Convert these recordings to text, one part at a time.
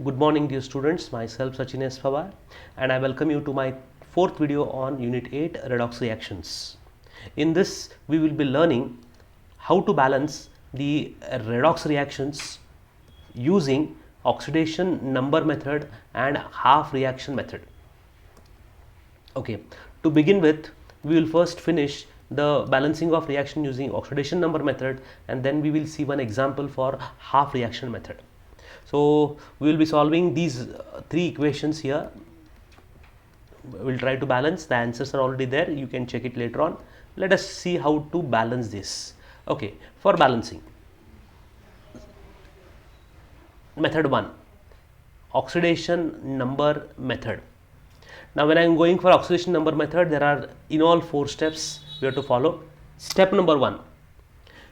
Good morning dear students, myself Sachin S. Pawar and I welcome you to my fourth video on Unit 8 Redox Reactions. In this we will be learning how to balance the redox reactions using oxidation number method and half reaction method. Okay, to begin with, we will first finish the balancing of reaction using oxidation number method and then we will see one example for half reaction method. So we will be solving these three equations here. We'll try to balance. The answers are already there. You can check it later on. Let us see how to balance this. Okay, for balancing. Method 1, oxidation number method. Now when I am going for oxidation number method, there are in all 4 steps we have to follow. Step number 1,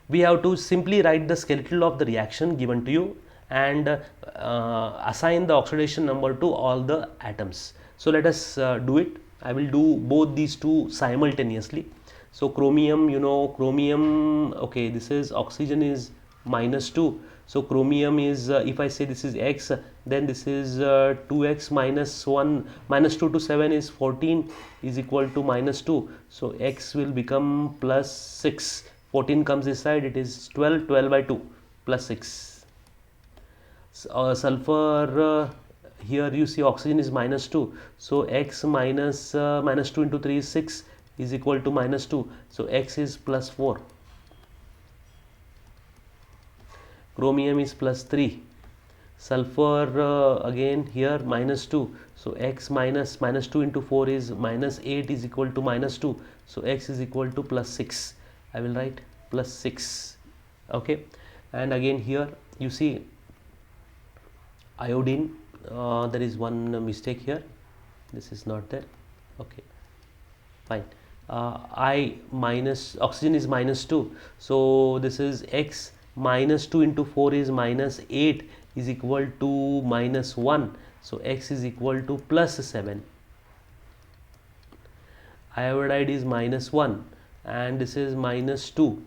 we have to simply write the skeletal of the reaction given to you and assign the oxidation number to all the atoms. So let us do it. I will do both these two simultaneously. So chromium, chromium, okay, this is oxygen is -2. So chromium is, if I say this is x, then this is 2x minus 1, -2 to 7 is 14 is equal to -2. So x will become +6. 14 comes this side, it is 12, 12 by 2 plus 6. Sulfur, here you see oxygen is -2. So x minus -2 into 3 is 6 is equal to -2. So x is +4. Chromium is +3. Sulfur again here -2. So x minus -2 into 4 is -8 is equal to -2. So x is equal to +6. I will write +6. Okay, and again here you see iodine, there is one mistake here, this is not there. Okay, fine. Oxygen is -2, so this is x -2 into 4 is -8 is equal to -1. So x is equal to +7. Iodide is -1 and this is -2.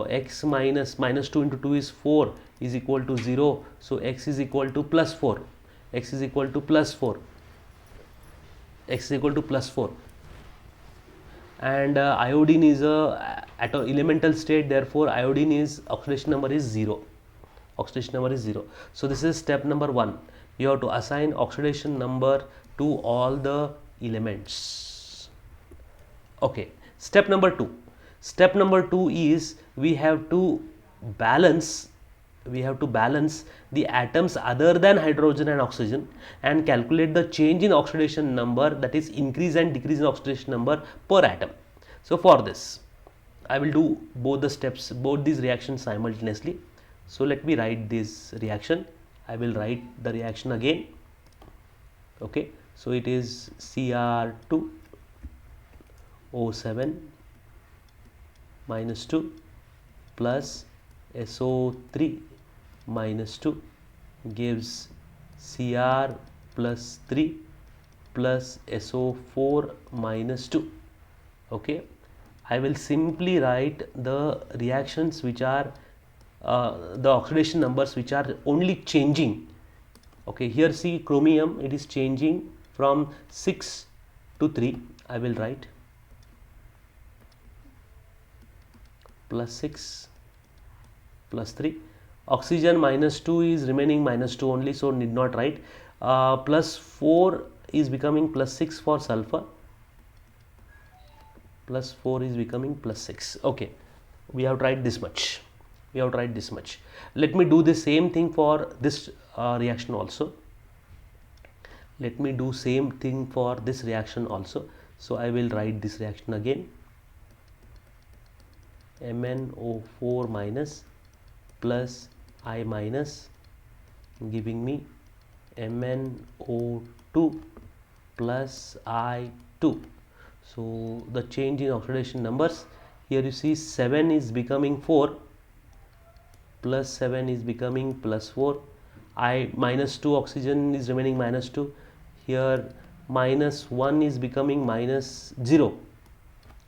X minus -2 into 2 is 4 is equal to 0. So x is equal to +4. X is equal to +4. X is equal to +4. And iodine is a at an elemental state, therefore iodine is oxidation number is 0. Oxidation number is 0. So this is step number 1. You have to assign oxidation number to all the elements. Okay, step number 2. Step number 2 is we have to balance the atoms other than hydrogen and oxygen and calculate the change in oxidation number, that is increase and decrease in oxidation number per atom. So for this I will do both the steps, both these reactions simultaneously. So let me write this reaction. I will write the reaction again. Okay, so it is Cr2O7 -2 plus SO3 -2 gives Cr plus 3 plus SO4 -2. Okay, I will simply write the reactions which are the oxidation numbers which are only changing. Okay, here see chromium, it is changing from 6 to 3. I will write +6 +3. Oxygen -2 is remaining -2 only, so need not write. +4 is becoming +6 for sulfur. +4 is becoming +6. Okay, we have tried this much. Let me do the same thing for this reaction also. Let me do same thing for this reaction also. So I will write this reaction again. MnO4 minus plus I minus giving me MnO2 plus I2. So the change in oxidation numbers, here you see 7 is becoming 4 plus 7 is becoming +4. I -2 oxygen is remaining -2. Here -1 is becoming -0.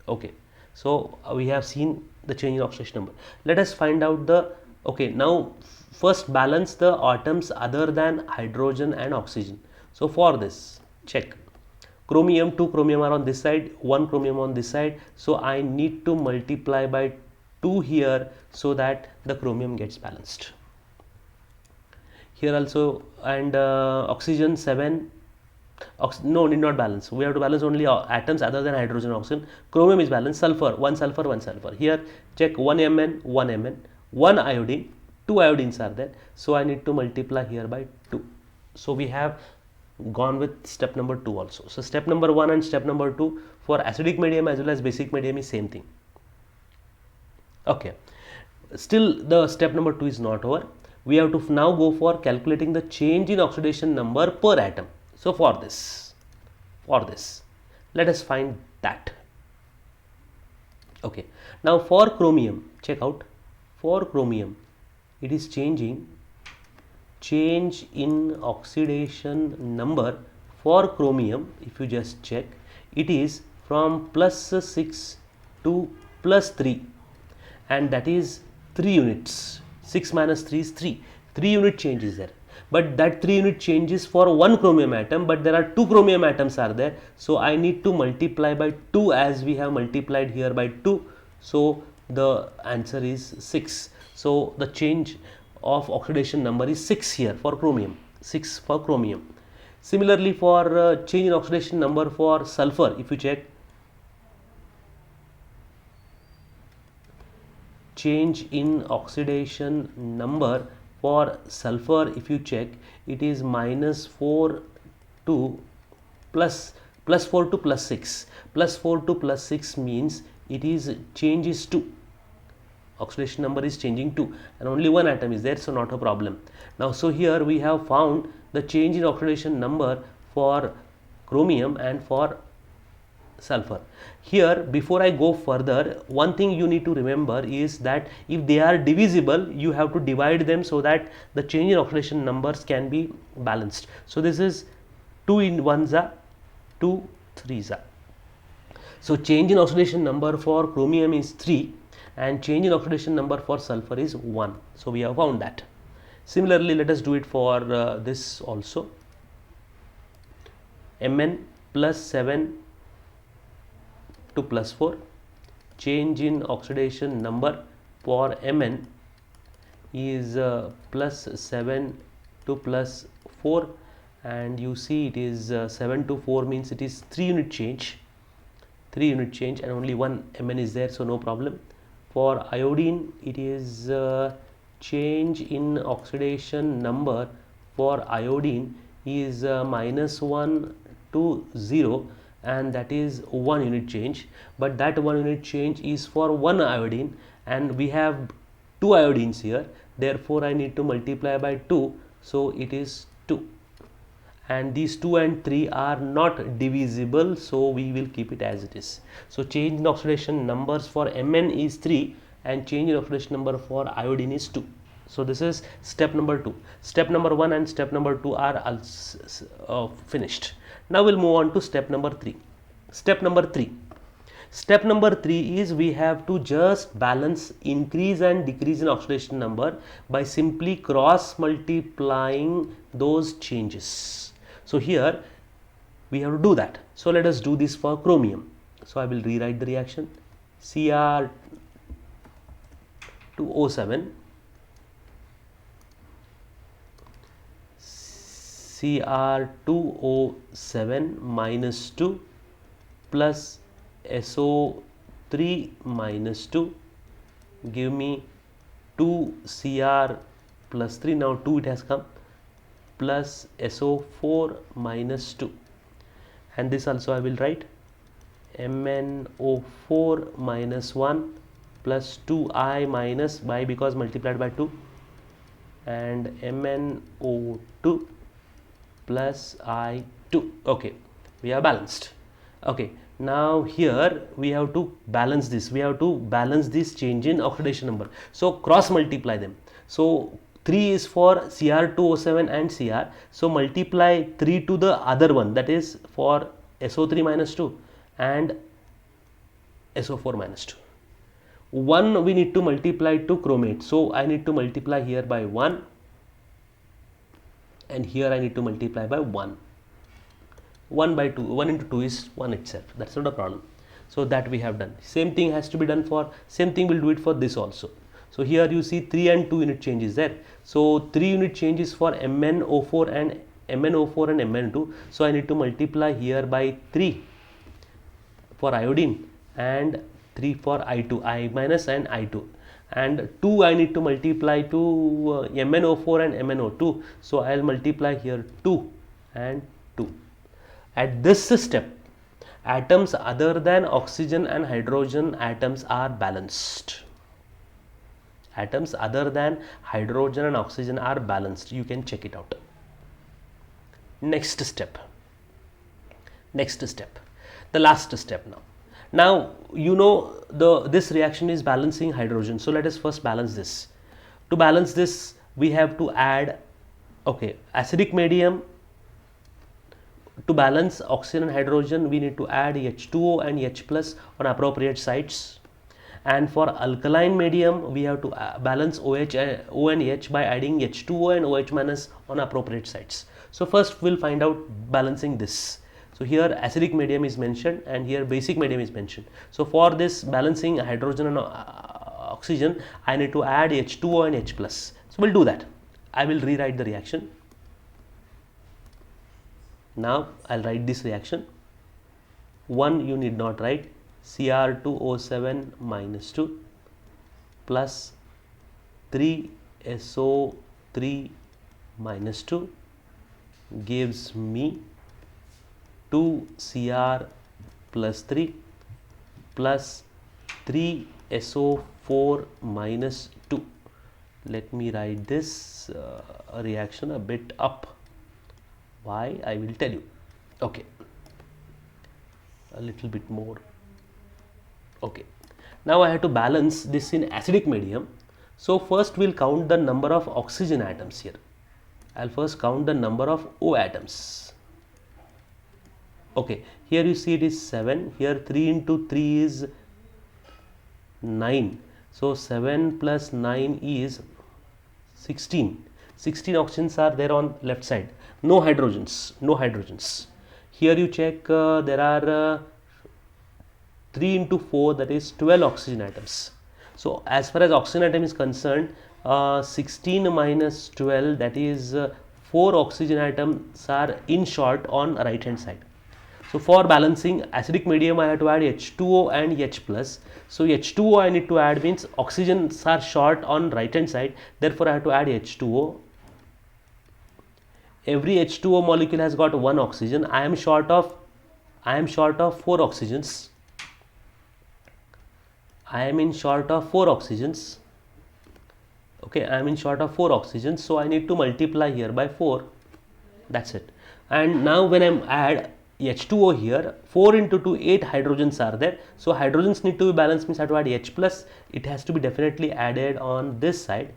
Okay, so we have seen the change in oxidation number. Let us find out the, okay, now first balance the atoms other than hydrogen and oxygen. So for this, check. Chromium, 2 chromium are on this side, 1 chromium on this side. So I need to multiply by 2 here so that the chromium gets balanced. Here also, and oxygen 7. No, need not balance. We have to balance only atoms other than hydrogen and oxygen. Chromium is balanced. Sulfur, 1 sulfur, 1 sulfur. Here, check 1 Mn, 1 Mn, 1 iodine, 2 iodines are there. So I need to multiply here by 2. So we have gone with step number 2 also. So step number 1 and step number 2 for acidic medium as well as basic medium is same thing. Okay. Still the step number 2 is not over. We have to now go for calculating the change in oxidation number per atom. So for this, let us find that. Okay. Now for chromium, check out. For chromium, it is change in oxidation number for chromium. If you just check, it is from +6 to +3, and that is 3 units. 6 minus 3 is 3. 3 unit change is there. But that 3 unit change is for 1 chromium atom, but there are 2 chromium atoms are there. So I need to multiply by 2 as we have multiplied here by 2. So the answer is 6. So the change of oxidation number is 6 here for chromium. 6 for chromium. Similarly for change in oxidation number for sulfur, if you check, change in oxidation number for sulfur, if you check, it is -4 to +4 to +6. +4 to +6 means it is change is 2. Oxidation number is changing 2 and only one atom is there, so not a problem. Now so here we have found the change in oxidation number for chromium and for sulfur. Here, before I go further, one thing you need to remember is that if they are divisible, you have to divide them so that the change in oxidation numbers can be balanced. So this is 2 in 1s are 2 3s are. So change in oxidation number for chromium is 3 and change in oxidation number for sulfur is 1. So we have found that. Similarly, let us do it for this also. Mn +7 to +4. Change in oxidation number for Mn is +7 to +4, and you see it is 7 to 4 means it is 3 unit change. 3 unit change and only one Mn is there, so no problem. For iodine, it is change in oxidation number for iodine is -1 to 0, and that is 1 unit change, but that 1 unit change is for 1 iodine and we have 2 iodines here, therefore I need to multiply by 2, so it is 2, and these 2 and 3 are not divisible, so we will keep it as it is. So change in oxidation numbers for Mn is 3 and change in oxidation number for iodine is 2. So this is step number 2. Step number 1 and step number 2 are finished. Now we'll move on to step number 3. Step number 3 is we have to just balance increase and decrease in oxidation number by simply cross multiplying those changes. So here we have to do that. So let us do this for chromium. So I will rewrite the reaction. Cr2O7 Cr2O7 minus 2 plus SO3 minus 2 give me 2Cr plus 3, now 2 it has come, plus SO4 minus 2, and this also I will write MnO4 minus 1 plus 2I minus by because multiplied by 2, and MnO2 plus I2. Okay, we are balanced. Okay, now here we have to balance this. We have to balance this change in oxidation number. So cross multiply them. So 3 is for Cr2O7 and Cr. So multiply 3 to the other one, that is for SO3 minus 2 and SO4 minus 2. 1 we need to multiply to chromate, so I need to multiply here by 1 and here I need to multiply by 1. 1 by 2, 1 into 2 is 1 itself, that's not a problem. So that we have done. Same thing has to be done for, same thing will do it for this also. So here you see 3 and 2 unit change is there. So 3 unit change is for MnO4 and Mn2. So I need to multiply here by 3 for iodine and 3 for I2, I minus and I2. And 2 I need to multiply to MnO4 and MnO2. So I will multiply here 2 and 2. At this step, atoms other than oxygen and hydrogen atoms are balanced. Atoms other than hydrogen and oxygen are balanced. You can check it out. Next step. The last step now. Now you know this reaction is balancing hydrogen. So let us first balance this. To balance this, we have to add acidic medium. To balance oxygen and hydrogen, we need to add H2O and H plus on appropriate sites. And for alkaline medium, we have to balance O and H by adding H2O and OH minus on appropriate sites. So first we'll find out balancing this. So here acidic medium is mentioned and here basic medium is mentioned. So for this balancing hydrogen and oxygen, I need to add H2O and H plus. So we'll do that. I will rewrite the reaction. Now I'll write this reaction. 1 you need not write. Cr2O7 minus 2 plus 3SO3 minus 2 gives me 2Cr plus 3 plus 3SO4 minus 2. Let me write this reaction a bit up. Why? I will tell you. Okay, a little bit more. Okay, now I have to balance this in acidic medium. So first we'll count the number of oxygen atoms here. I'll first count the number of O atoms. Okay, here you see it is 7. Here 3 into 3 is 9. So 7 plus 9 is 16. 16 oxygens are there on left side. No hydrogens. Here you check there are 3 into 4, that is 12 oxygen atoms. So as far as oxygen atom is concerned, 16 minus 12, that is 4 oxygen atoms are in short on right hand side. So for balancing acidic medium, I have to add H2O and H plus. So H2O I need to add means oxygens are short on right hand side, therefore I have to add H2O. Every H2O molecule has got 1 oxygen. I am short of 4 oxygens. I am in short of 4 oxygens. Okay, I am in short of 4 oxygens, so I need to multiply here by 4. That's it. And now when I add H2O here, 4 into 2, 8 hydrogens are there. So hydrogens need to be balanced, means I have to add H plus. It has to be definitely added on this side.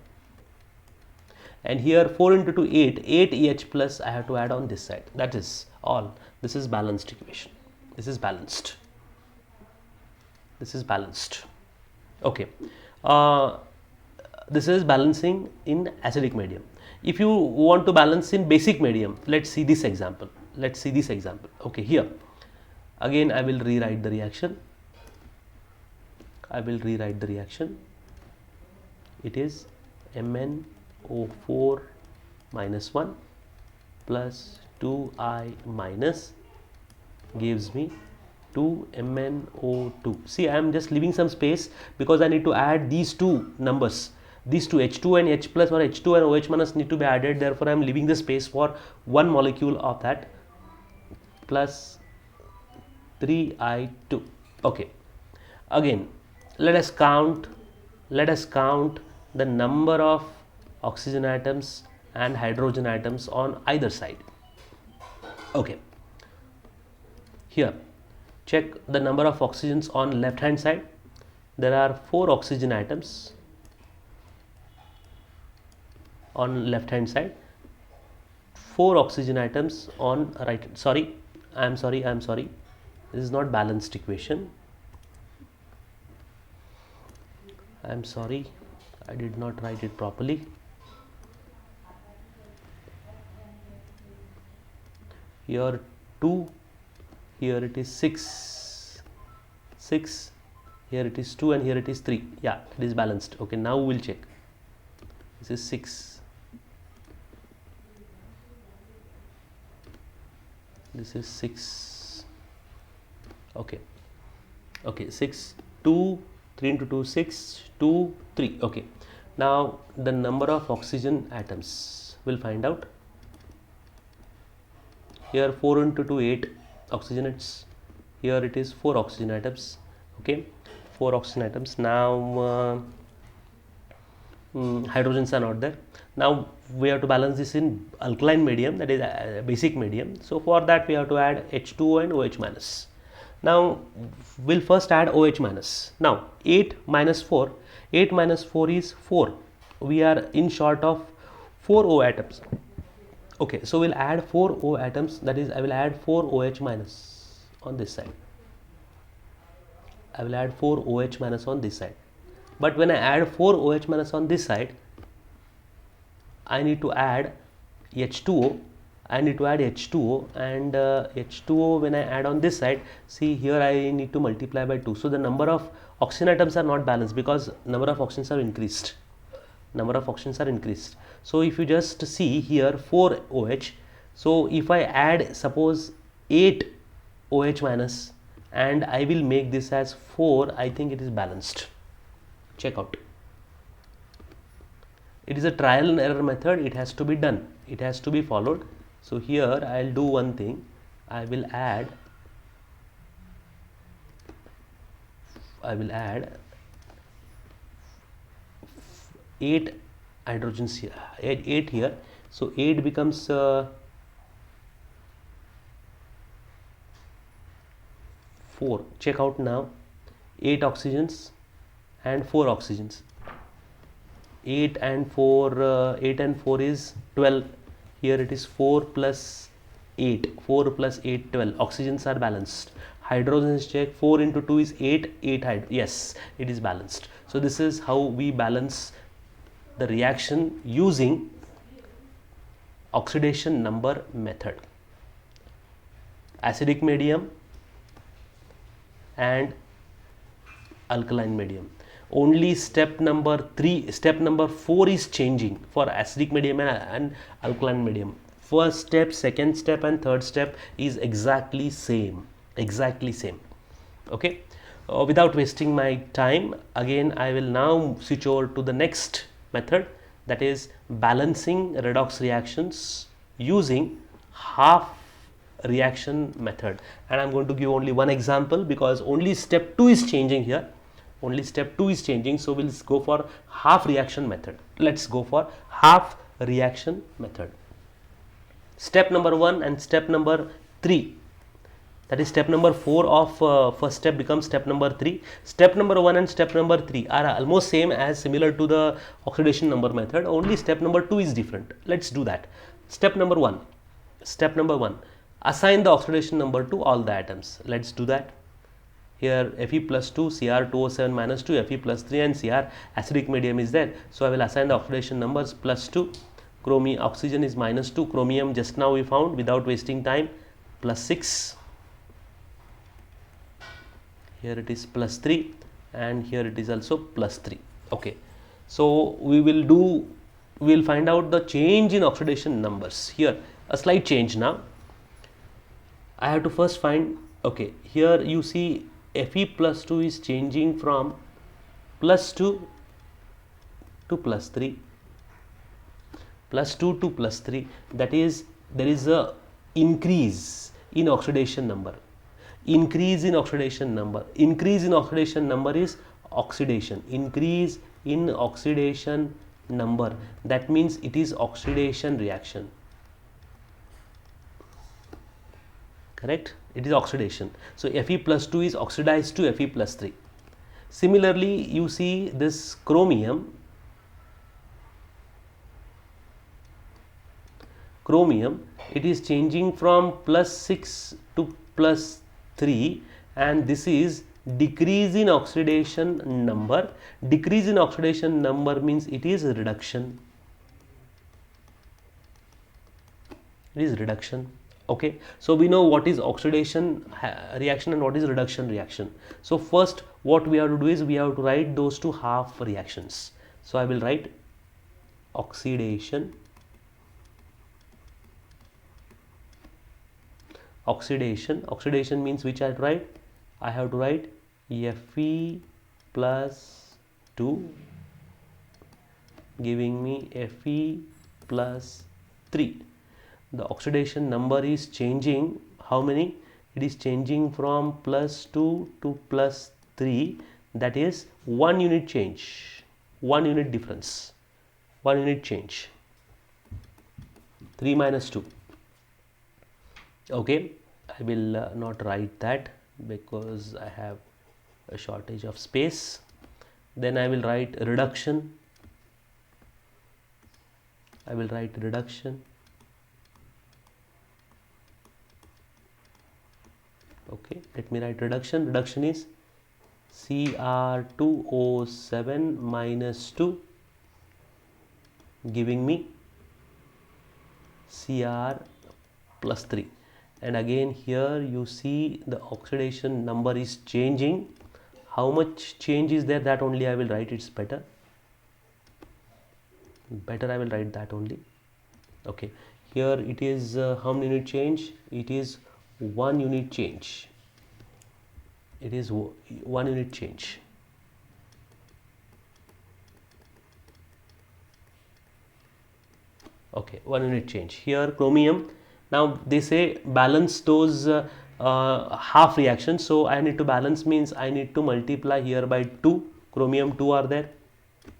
And here 4 into 2, 8 H plus I have to add on this side. That is all. This is balanced equation. This is balanced. Okay. This is balancing in acidic medium. If you want to balance in basic medium, let's see this example. Okay, here again I will rewrite the reaction. It is MnO4 minus 1 plus 2I minus gives me 2MnO2. See, I am just leaving some space because I need to add these two numbers. These two, H2 and H plus or H2 and OH minus, need to be added. Therefore, I am leaving the space for one molecule of that, plus 3I2. Okay. Again, let us count the number of oxygen atoms and hydrogen atoms on either side. Okay. Here, check the number of oxygens on left hand side. There are 4 oxygen atoms on left hand side, 4 oxygen atoms on right. I am sorry, this is not balanced equation. I am sorry, I did not write it properly. Here 2, here it is 6, here it is 2, and here it is 3. Yeah, it is balanced. Okay, now we will check. This is 6, this is 6. Okay, 6, 2, 3 into 2, 6, 2, 3. Okay, now the number of oxygen atoms we'll find out. Here 4 into 2, 8 oxygenates. Here it is 4 oxygen atoms. Okay, 4 oxygen atoms. Now hydrogens are not there. Now we have to balance this in alkaline medium, that is basic medium. So for that we have to add H2O and OH minus. Now we'll first add OH minus. Now 8 minus 4 is 4. We are in short of 4 O atoms. Okay, so we'll add 4 O atoms, that is I will add 4 OH minus on this side. I will add 4 OH minus on this side. But when I add 4 OH minus on this side, I need to add H2O. I need to add H2O, and H2O when I add on this side, see here I need to multiply by 2. So the number of oxygen atoms are not balanced because number of oxygens are increased. So if you just see here 4 OH, so if I add suppose 8 OH minus and I will make this as 4, I think it is balanced. Check out. It is a trial and error method. It has to be done. It has to be followed. So here I'll do one thing. I will add 8 hydrogens here, 8 here. So 8 becomes 4. Check out now. 8 oxygens and 4 oxygens. 8 and 4 is 12. Here it is 4 plus 8. 4 plus 8, 12. Oxygens are balanced. Hydrogens check. 4 into 2 is 8. 8 yes, it is balanced. So this is how we balance the reaction using oxidation number method. Acidic medium and alkaline medium. Only step number 4 is changing for acidic medium and alkaline medium. First step, second step and third step is exactly same. Okay, without wasting my time, again I will now switch over to the next method, that is balancing redox reactions using half reaction method. And I'm going to give only one example because only step 2 is changing here. So we'll go for half reaction method. Let's go for half reaction method. Step number 1 and step number 3, that is step number 4 of first step becomes step number 3. Step number 1 and step number 3 are almost similar to the oxidation number method, only step number 2 is different. Let's do that. Step number 1, assign the oxidation number to all the atoms. Let's do that. Here Fe plus 2, Cr2O7 minus 2, Fe plus 3 and Cr acidic medium is there. So I will assign the oxidation numbers plus 2. Oxygen is minus 2. Chromium just now we found without wasting time, plus 6. Here it is plus 3 and here it is also plus 3. Okay, so we will find out the change in oxidation numbers. Here a slight change now. I have to first find, okay, here you see Fe plus 2 is changing from plus 2 to plus 3, plus 2 to plus 3, that is there is a increase in oxidation number. Increase in oxidation number is oxidation. Increase in oxidation number, that means it is oxidation reaction. Correct? It is oxidation. So Fe plus 2 is oxidized to Fe plus 3. Similarly, you see this chromium, it is changing from plus 6 to plus 3 and this is decrease in oxidation number. Decrease in oxidation number means it is reduction. It is reduction. Okay, so we know what is oxidation reaction and what is reduction reaction. So first what we have to do is we have to write those two half reactions. So I will write oxidation, oxidation means which I write, I have to write Fe plus 2 giving me Fe plus 3. The oxidation number is changing, how many? It is changing from plus 2 to plus 3, that is 1 unit change, 1 unit difference, 1 unit change, 3 minus 2. Okay, I will not write that because I have a shortage of space. Then I will write reduction, I will write reduction. Okay, let me write reduction. Reduction is Cr2O7 minus 2 giving me Cr plus 3. And again here you see the oxidation number is changing. How much change is there, that only I will write. It's better I will write that only. Okay, here it is how many unit change? It is 1 unit change. It is 1 unit change. Okay, 1 unit change. Here chromium, now they say balance those half reactions, so I need to balance means I need to multiply here by 2. Chromium 2 are there,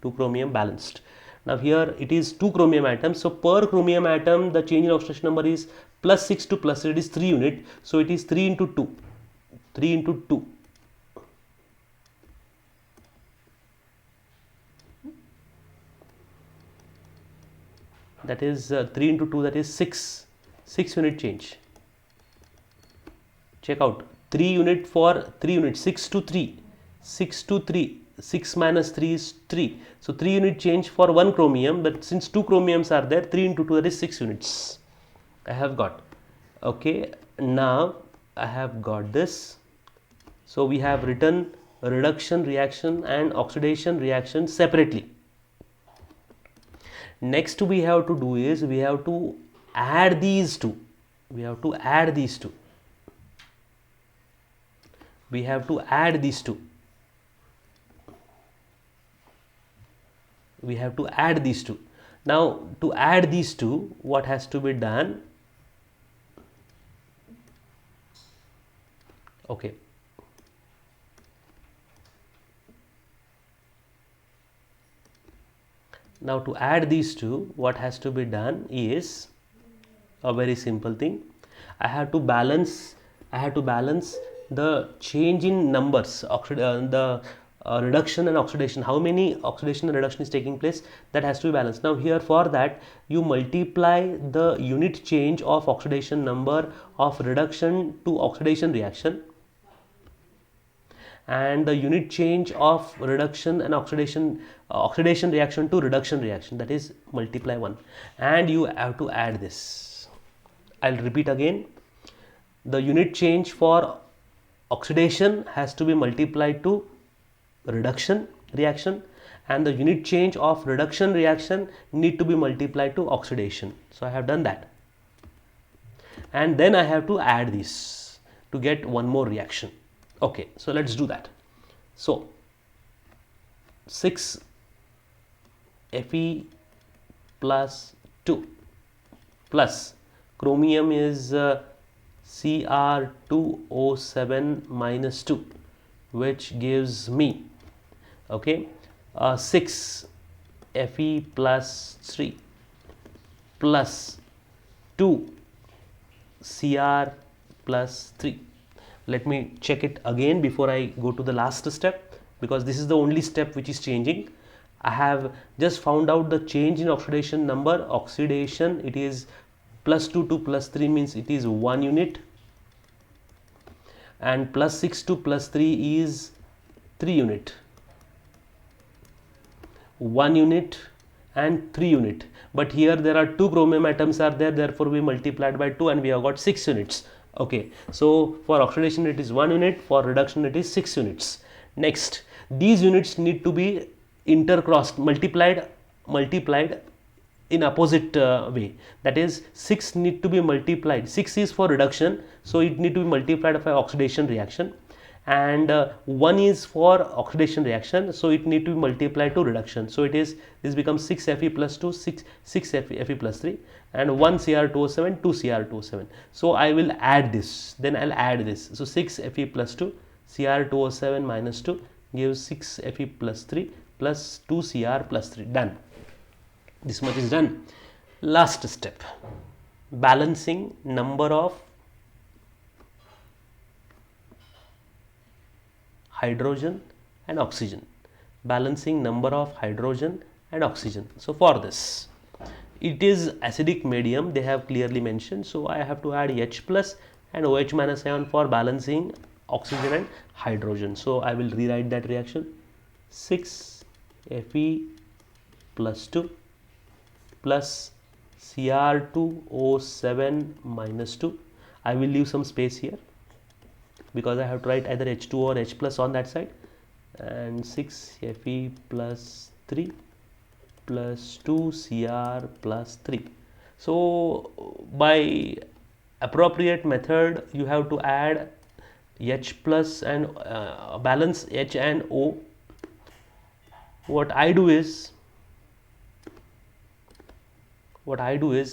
2 chromium balanced. Now here it is 2 chromium atoms, so per chromium atom the change in oxidation number is plus 6 to plus 8 is 3 unit, so it is 3 into 2, 3 into 2. That is 3 into 2, that is 6 unit change. Check out, 3 unit for 3 units, 6 to 3, 6 to 3, 6 minus 3 is 3. So 3 unit change for 1 chromium, but since 2 chromiums are there, 3 into 2, that is 6 units. I have got. Okay, now I have got this. So we have written reduction reaction and oxidation reaction separately. Next we have to do is we have to add these two. We have to add these two. We have to add these two. We have to add these two. Now to add these two, what has to be done? Okay. Now to add these two, what has to be done is a very simple thing. I have to balance the change in numbers, the reduction and oxidation. How many oxidation and reduction is taking place, that has to be balanced. Now here for that you multiply the unit change of oxidation number of reduction to oxidation reaction and the unit change of reduction and oxidation reaction to reduction reaction, that is multiply 1, and you have to add this. I'll repeat again, the unit change for oxidation has to be multiplied to reduction reaction and the unit change of reduction reaction need to be multiplied to oxidation. So I have done that, and then I have to add this to get one more reaction. Okay, so let's do that. So 6 Fe plus 2 plus chromium is Cr2O7 minus 2, which gives me, okay, 6 Fe plus 3 plus 2 Cr plus 3. Let me check it again before I go to the last step, because this is the only step which is changing. I have just found out the change in oxidation number. Oxidation, it is plus 2 to plus 3 means it is 1 unit. and plus 6 to plus 3 is 3 unit, 1 unit and 3 unit. But here there are 2 chromium atoms are there, therefore we multiplied by 2 and we have got 6 units. Okay, so for oxidation it is 1 unit, for reduction it is 6 units. Next, these units need to be intercrossed, multiplied in opposite way. That is, 6 need to be multiplied. 6 is for reduction, so it need to be multiplied by oxidation reaction, and 1 is for oxidation reaction, so it need to be multiplied to reduction. So it is, this becomes 6 Fe plus 2, 6 Fe plus 3, and 1 Cr2O7, 2 Cr2O7. So I will add this, then I'll add this. So 6 Fe plus 2, Cr2O7 minus 2 gives 6 Fe plus 3 plus 2 Cr plus 3. Done. This much is done. Last step, balancing number of hydrogen and oxygen. Balancing number of hydrogen and oxygen. So for this, it is acidic medium, they have clearly mentioned, so I have to add H plus and OH minus ion for balancing oxygen and hydrogen. So I will rewrite that reaction. 6 Fe plus 2 plus Cr2O7 minus 2. I will leave some space here because I have to write either H2 or H plus on that side, and 6 Fe plus 3 plus 2 Cr plus 3. So by appropriate method you have to add H plus and balance H and O. What I do is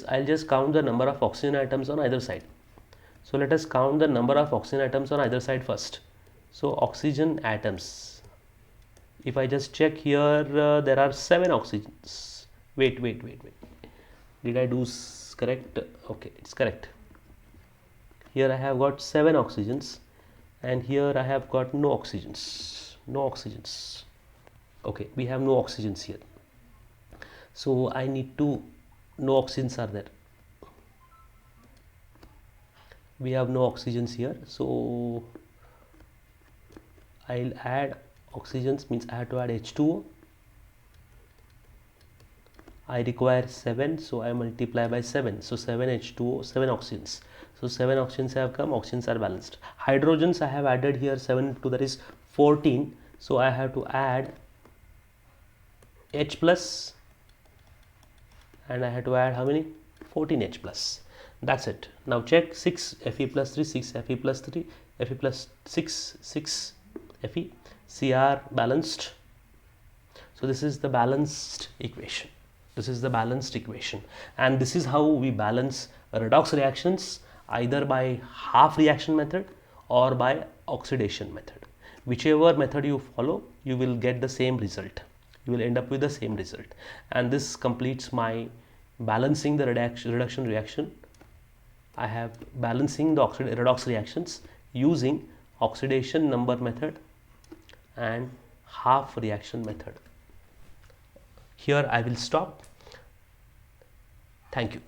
I'll just count the number of oxygen atoms on either side. So let us count the number of oxygen atoms on either side first. So oxygen atoms, if I just check here, there are 7 oxygens. Wait, did I do correct? Okay, it's correct. Here I have got 7 oxygens and here I have got no oxygens. Okay, we have no oxygens here, so I need to, no oxygens are there, we have no oxygens here, so I'll add oxygens, means I have to add H2O. I require 7, so I multiply by 7, so 7 H2O, 7 oxygens. So 7 oxygens have come, oxygens are balanced. Hydrogens I have added here 7 to, that is 14, so I have to add H plus, and I have to add how many? 14 H plus. That's it. Now check, 6 Fe plus 3, 6 Fe plus 3, Fe plus 6, 6 Fe, Cr balanced. So this is the balanced equation. And this is how we balance redox reactions, either by half reaction method or by oxidation method. Whichever method you follow, you will get the same result. You will end up with the same result. And this completes my balancing the reduction reaction. I have balancing the redox reactions using oxidation number method and half reaction method. Here I will stop. Thank you.